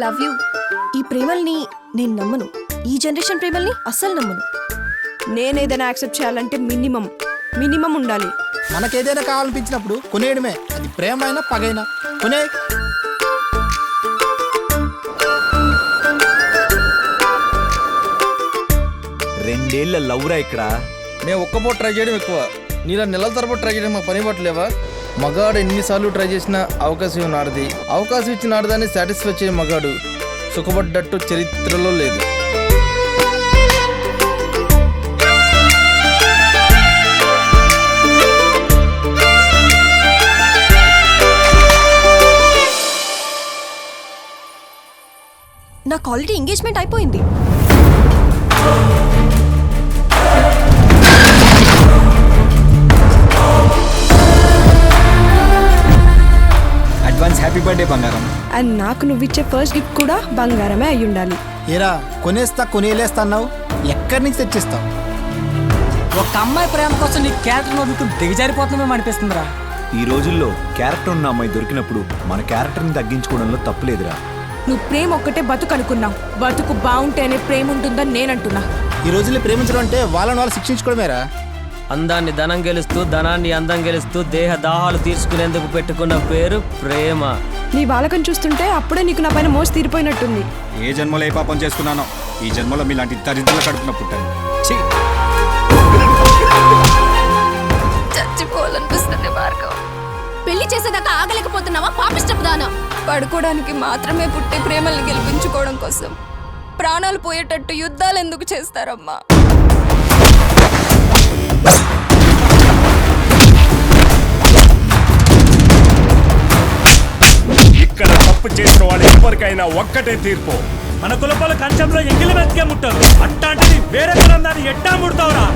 Love you. ఈ ప్రేమల్ని నేను నమ్మను. ఈ జనరేషన్ ప్రేమల్ని అస్సలు నమ్మను. నేనేదైనా యాక్సెప్ట్ చేయాలంటే మినిమం ఉండాలి. మనకేదైనా కావాలనిపించినప్పుడు కొనేయడమే. అది ప్రేమ అయినా పగైనా కొనే. రెండేళ్ల లవ్రా ఇక్కడ. మేము ఒక్క పూట ట్రై చేయడం ఎక్కువ, నీలా నెలల తరబడి ట్రై చేయడం మా పని పట్టలేవా? మగాడు ఎన్నిసార్లు ట్రై చేసినా అవకాశం ఇవ్వని ఆడది, అవకాశం ఇచ్చిన ఆడదాన్ని సాటిస్ఫై చేయ మగాడు సుఖపడ్డట్టు చరిత్రలో లేదు. నాకు ఆల్రెడీ ఎంగేజ్మెంట్ అయిపోయింది. అడ్వాన్స్ హ్యాపీ బర్త్డే బంగారం. అండ్ నాకు నువ్విచ్చే ఫస్ట్ గిఫ్ట్ కూడా బంగారమే అయి ఉండాలి. ఏరా కొనేస్తా కొనేలేస్తా అన్నావు, ఎక్కడి నుంచి తెచ్చిస్తావు? ఒక అమ్మాయి ప్రేమ కోసం నీ క్యారెక్టర్ వదులుతూ దిగజారిపోతున్నామేమో అనిపిస్తుందిరా. ఈ రోజుల్లో క్యారెక్టర్ ఉన్న అమ్మాయి దొరికినప్పుడు మన క్యారెక్టర్ని తగ్గించుకోవడంలో తప్పులేదురా. నువ్వు ప్రేమ ఒక్కటే బతుకు అనుకున్నావు, బతుకు బాగుంటేనే ప్రేమ ఉంటుందని నేనంటున్నా. ఈ రోజుల్లో ప్రేమించడం అంటే వాళ్ళని వాళ్ళు శిక్షించుకోవడమేరా. అందాన్ని ధనం గెలుస్తూ, ధనాన్ని అందం గెలుస్తూ దేహ దాహాలు తీర్చుకునేందుకు పెట్టుకున్న పేరు ప్రేమ. నీ బాలకం చూస్తుంటే అప్పుడే నీకు నా పైన మోసి తీరిపోయినట్టుంది. ఏ జన్మలో ఏ పాపం చేసుకున్నానో ఈ జన్మలో మీలాంటి దరిద్రుల కడుపున పుట్టాను. చచ్చిపోవాలనిపిస్తుంది భార్గవ్. పెళ్లి చేసేదాకా ఆగలేకపోతున్నావా పాపిష్టపుదానా? పడుకోవడానికి మాత్రమే పుట్టి ప్రేమల్ని గెలిపించుకోవడం కోసం ప్రాణాలు పోయేటట్టు యుద్ధాలు ఎందుకు చేస్తారమ్మా? ఇక్కడ తప్పు చేసిన వాళ్ళు ఎవరికైనా ఒక్కటే తీర్పు. మన కులపాల కంచంలో ఎంగిలి మెతికే ముట్టారు, అట్టాంటిది వేరే కులం దాన్ని ఎట్టా ముడతావురా?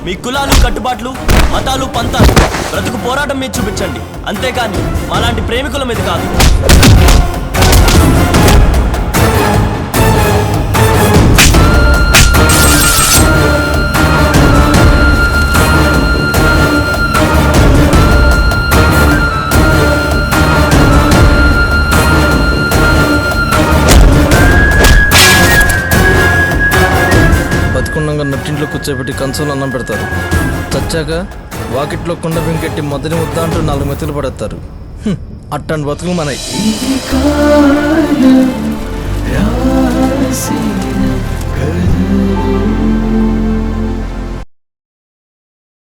మీ కులాలు కట్టుబాట్లు మతాలు పంతాలు బ్రతుకు పోరాటం మీద చూపించండి, అంతేకాని మాలాంటి ప్రేమికుల మీద కాదు. బతుకున్నాక నట్టింట్లో కూర్చోబెట్టి కంచంలో అన్నం పెడతారు, చచ్చాక వాకిట్లో కుండ పెంకెట్టి మొదటి ముద్ద అంటూ 4 మెతులు పడేస్తారు. అట్టండి బతుకులు మనయి.